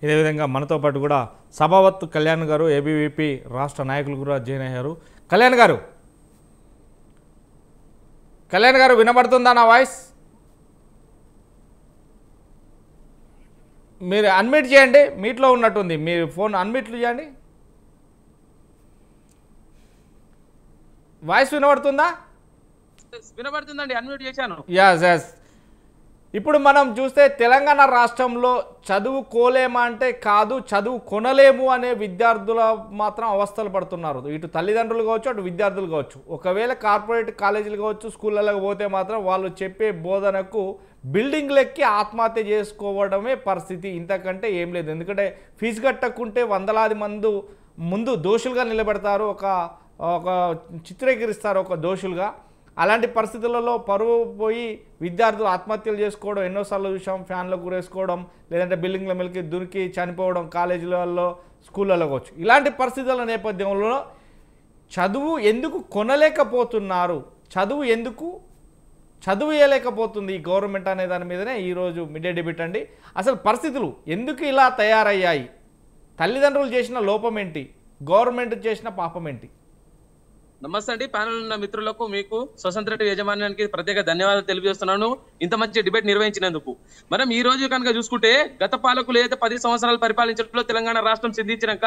ఇదే విధంగా మనతో పాటు కూడా సభావత్ కళ్యాణ్ గారు ఏబీవీపీ రాష్ట్ర నాయకులు కూడా జాయిన్ అయ్యారు. కళ్యాణ్ గారు వినబడుతుందా నా వాయిస్? మీరు అన్మ్యూట్ చేయండి, మీట్లో ఉన్నట్టుంది, మీరు ఫోన్ అన్మ్యూట్లు చేయండి. వాయిస్ వినబడుతుందా? వినబడుతుందండి, అన్మ్యూట్ చేశాను. ఎస్. ఇప్పుడు మనం చూస్తే తెలంగాణ రాష్ట్రంలో చదువుకోలేమా అంటే కాదు, చదువు కొనలేము అనే విద్యార్థుల మాత్రం అవస్థలు పడుతున్నారు. ఇటు తల్లిదండ్రులు కావచ్చు, అటు విద్యార్థులు కావచ్చు. ఒకవేళ కార్పొరేట్ కాలేజీలు కావచ్చు, స్కూళ్ళకి పోతే మాత్రం వాళ్ళు చెప్పే బోధనకు బిల్డింగ్లెక్కి ఆత్మహత్య చేసుకోవడమే పరిస్థితి. ఇంతకంటే ఏం లేదు. ఎందుకంటే ఫీజు కట్టకుంటే వందలాది మంది ముందు దోషులుగా నిలబెడతారు, ఒక చిత్రీకరిస్తారు ఒక దోషులుగా. అలాంటి పరిస్థితులలో పరువు పోయి విద్యార్థులు ఆత్మహత్యలు చేసుకోవడం ఎన్నోసార్లు చూసాం. ఫ్యాన్లకు గురేసుకోవడం, లేదంటే బిల్డింగ్ల మీదకి దురికి చనిపోవడం కాలేజీలలో, స్కూళ్ళలో కావచ్చు. ఇలాంటి పరిస్థితుల నేపథ్యంలో చదువు ఎందుకు కొనలేకపోతున్నారు, చదువు ఇవ్వలేకపోతుంది ఈ గవర్నమెంట్ అనే దాని మీదనే ఈరోజు మీడియా డిబేట్ అండి. అసలు పరిస్థితులు ఎందుకు ఇలా తయారయ్యాయి, తల్లిదండ్రులు చేసిన లోపం ఏంటి, గవర్నమెంట్ చేసిన పాపం ఏంటి? నమస్తే అండి, ప్యానల్ ఉన్న మిత్రులకు, మీకు స్వతంత్ర యాజమాన్యానికి ప్రత్యేక ధన్యవాదాలు తెలియజేస్తున్నాను ఇంత మంచి డిబేట్ నిర్వహించినందుకు. మనం ఈ రోజు కనుక చూసుకుంటే గత పాలకులు ఏదైతే 10 సంవత్సరాలు పరిపాలించడంలో తెలంగాణ రాష్ట్రం సిద్ధించినాక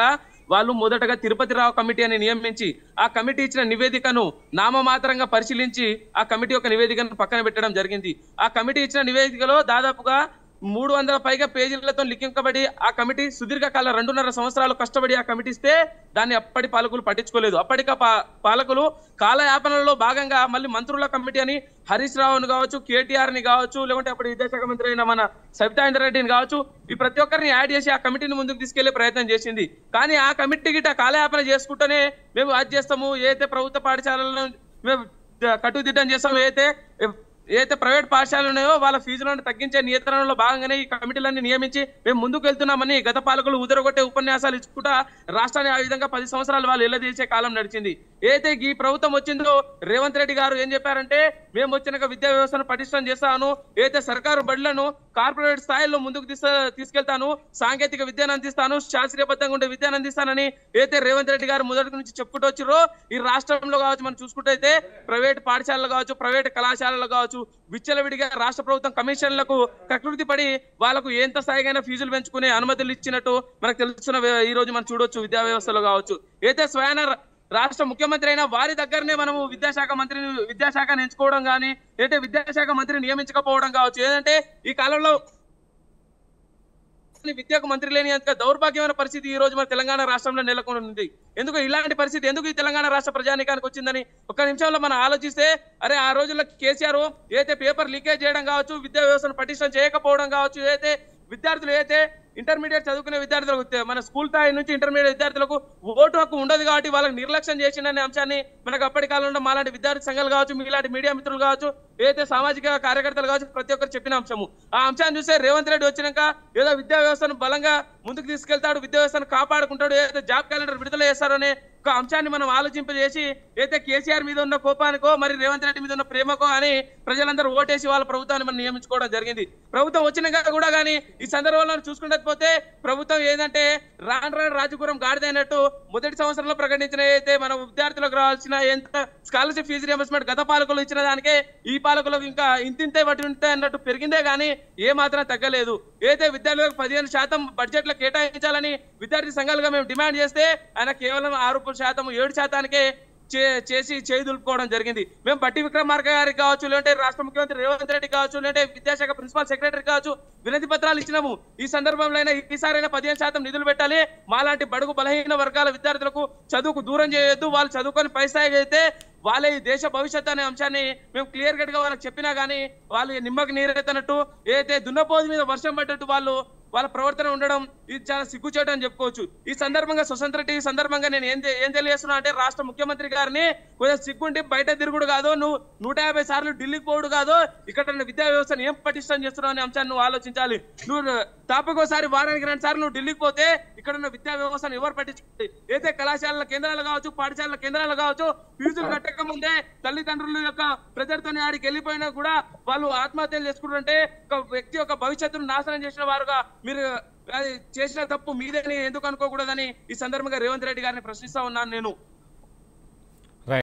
వాళ్ళు మొదటగా తిరుపతి రావు కమిటీ అని నియమించి ఆ కమిటీ ఇచ్చిన నివేదికను నామమాత్రంగా పరిశీలించి ఆ కమిటీ యొక్క నివేదికను పక్కన పెట్టడం జరిగింది. ఆ కమిటీ ఇచ్చిన నివేదికలో దాదాపుగా 300 పైగా పేజీలతో లిఖించబడి ఆ కమిటీ సుదీర్ఘకాల 2.5 సంవత్సరాలు కష్టపడి ఆ కమిటీ ఇస్తే దాన్ని అప్పటి పాలకులు పట్టించుకోలేదు. అప్పటిక పాలకులు కాలయాపనలో భాగంగా మళ్ళీ మంత్రుల కమిటీ అని హరీష్ రావుని కావచ్చు, కేటీఆర్ ని కావచ్చు, లేకుంటే అప్పుడు విద్యాశాఖ మంత్రి అయిన మన సబితా రెడ్డిని కావచ్చు, ఈ ప్రతి ఒక్కరిని యాడ్ చేసి ఆ కమిటీని ముందుకు తీసుకెళ్లే ప్రయత్నం చేసింది. కానీ ఆ కమిటీ గిట్ట కాలయాపన చేసుకుంటూనే మేము అది చేస్తాము, ఏదైతే ప్రభుత్వ పాఠశాలలను మేము కట్టుదిట్టం చేస్తాము, ఏదైతే ప్రైవేట్ పాఠశాలలు ఉన్నాయో వాళ్ళ ఫీజులను తగ్గించే నియంత్రణలో భాగంగానే ఈ కమిటీలన్నీ నియమించి మేము ముందుకు వెళ్తున్నామని గత పాలకులు ఉదరగొట్టే ఉపన్యాసాలు ఇచ్చుకుంటా రాష్ట్రాన్ని ఆ విధంగా 10 సంవత్సరాలు వాళ్ళు ఎల్లదీసే కాలం నడిచింది. ఏదైతే ఈ ప్రభుత్వం వచ్చిందో రేవంత్ రెడ్డి గారు ఏం చెప్పారంటే, మేము వచ్చినాక విద్యా వ్యవస్థను పటిష్టం చేస్తాను, ఏదైతే సర్కారు బడులను కార్పొరేట్ స్థాయిలో ముందుకు తీసుకెళ్తాను, సాంకేతిక విద్యను అందిస్తాను, శాస్త్రీయబద్ధంగా ఉండే విద్యను అందిస్తానని ఏదైతే రేవంత్ రెడ్డి గారు మొదటి నుంచి చెప్పుకుంటూ వచ్చిరో ఈ రాష్ట్రంలో కావచ్చు మనం చూసుకుంటే ప్రైవేట్ పాఠశాలలు కావచ్చు, ప్రైవేట్ కళాశాలలు కావచ్చు, విచ్చలవిడిగా రాష్ట్ర ప్రభుత్వం కమిషన్లకు కకృతి పడి వాళ్ళకు ఎంత స్థాయిగా ఫీజులు పెంచుకునే అనుమతులు ఇచ్చినట్టు మనకు తెలుస్తున్న ఈ రోజు మనం చూడొచ్చు. విద్యా వ్యవస్థలో కావచ్చు, అయితే స్వయాన రాష్ట్ర ముఖ్యమంత్రి అయినా వారి దగ్గరనే మనము విద్యాశాఖను ఎంచుకోవడం కానీ, ఏదైతే విద్యాశాఖ మంత్రిని నియమించకపోవడం కావచ్చు, ఏదంటే ఈ కాలంలో విద్యాకు మంత్రి లేని అంత దౌర్భాగ్యమైన పరిస్థితి ఈ రోజు మన తెలంగాణ రాష్ట్రంలో నెలకొని ఉంది. ఎందుకు ఇలాంటి పరిస్థితి, ఎందుకు ఈ తెలంగాణ రాష్ట్ర ప్రజానీకానికి వచ్చిందని ఒక్క నిమిషంలో మనం ఆలోచిస్తే, అరే ఆ రోజుల్లో కేసీఆర్ ఏదైతే పేపర్ లీకేజ్ చేయడం కావచ్చు, విద్యా వ్యవస్థను పటిష్టం చేయకపోవడం కావచ్చు, ఏదైతే విద్యార్థులు ఇంటర్మీడియట్ చదువుకునే విద్యార్థులకు, మన స్కూల్ స్థాయి నుంచి ఇంటర్మీడియట్ విద్యార్థులకు ఓటు హక్కు ఉండదు కాబట్టి వాళ్ళకి నిర్లక్ష్యం చేసిందనే అంశాన్ని మనకు అప్పటి కాలంలో మాలాంటి విద్యార్థి సంఘాలు కావచ్చు, మీలాంటి మీడియా మిత్రులు కావచ్చు, ఏదైతే సామాజిక కార్యకర్తలు కావచ్చు, ప్రతి ఒక్కరు చెప్పిన అంశము. ఆ అంశాన్ని చూస్తే రేవంత్ రెడ్డి వచ్చినాక ఏదో విద్యా వ్యవస్థను బలంగా ముందుకు తీసుకెళ్తాడు, విద్యా వ్యవస్థను కాపాడుకుంటాడు, ఏదైతే జాబ్ క్యాలెండర్ విడుదల చేస్తారనే ఒక అంశాన్ని మనం ఆలోచింపజేసి ఏదైతే కేసీఆర్ మీద ఉన్న కోపానికో మరి రేవంత్ రెడ్డి మీద ఉన్న ప్రేమకో అని ప్రజలందరూ ఓటేసి వాళ్ళ ప్రభుత్వాన్ని మనం నియమించుకోవడం జరిగింది. ప్రభుత్వం వచ్చినాక కూడా కానీ ఈ సందర్భంలో చూసుకుంటే ప్రభుత్వం ఏదంటే రాను రాజపురం గాడిదైనట్టు మొదటి సంవత్సరంలో ప్రకటించిన అయితే మనం విద్యార్థులకు రావాల్సిన ఎంత స్కాలర్షిప్ ఫీజు రియంబర్స్మెంట్ గత పాలకులు ఇచ్చిన దానికే ఈ పాలకులకు ఇంకా ఇంతింతే వడ్డీ ఉంటాయి అన్నట్టు పెరిగిందే కానీ ఏ మాత్రం తగ్గలేదు. ఏదైతే విద్యార్థులకు 15% బడ్జెట్లో కేటాయించాలని విద్యార్థి సంఘాలుగా మేము డిమాండ్ చేస్తే ఆయన కేవలం 6%, 7%కే చేసి చేయి దులుపుకోవడం జరిగింది. మేము బట్టి విక్రమార్క గారికి కావచ్చు, లేదంటే రాష్ట్ర ముఖ్యమంత్రి రేవంత్ రెడ్డి కావచ్చు, లేదంటే విద్యాశాఖ ప్రిన్సిపల్ సెక్రటరీ కావచ్చు వినతి పత్రాలు ఇచ్చినాము. ఈ సందర్భంలో ఈసారైనా 15% నిధులు పెట్టాలి, మాలాంటి బడుగు బలహీన వర్గాల విద్యార్థులకు చదువుకు దూరం చేయొద్దు, వాళ్ళు చదువుకొని పై స్థాయికి అయితే వాళ్ళే ఈ దేశ భవిష్యత్తు అనే అంశాన్ని మేము క్లియర్ కట్ గా వాళ్ళకి చెప్పినా గానీ వాళ్ళు నిమ్మకి నీరెత్తనట్టు, ఏదైతే దున్నపోతు మీద వర్షం పడ్డట్టు వాళ్ళ ప్రవర్తన ఉండడం ఇది చాలా సిగ్గుచేటు అని చెప్పుకోవచ్చు. ఈ సందర్భంగా స్వతంత్ర టీవీ సందర్భంగా నేను ఏం తెలియజేస్తున్నా అంటే, రాష్ట్ర ముఖ్యమంత్రి గారిని కొంచెం సిగ్గుండి బయట తిరుగుడు కాదు, నువ్వు 150 సార్లు ఢిల్లీకి పోడు కాదు, ఇక్కడ విద్యా వ్యవస్థను ఏం పటిష్టం చేస్తున్నావు అనే అంశాన్ని నువ్వు ఆలోచించాలి. నువ్వు తాపకోసారి వారానికి 2 సార్లు నువ్వు ఢిల్లీకి పోతే ఇక్కడ ఉన్న విద్యా వ్యవస్థను ఎవరు పట్టించుకుంటే, ఏదైతే కళాశాలల కేంద్రాలు కావచ్చు, పాఠశాలల కేంద్రాలు కావచ్చు, ఫీజులు కట్టక ముందే తల్లిదండ్రుల యొక్క ప్రజలతో ఆడికి వెళ్ళిపోయినా కూడా వాళ్ళు ఆత్మహత్యలు చేసుకుంటుంటే ఒక వ్యక్తి యొక్క భవిష్యత్తును నాశనం చేసిన వారుగా మీరు అది చేసిన తప్పు మీదని ఎందుకు అనుకోకూడదని ఈ సందర్భంగా రేవంత్ రెడ్డి గారిని ప్రశ్నిస్తా ఉన్నాను నేను.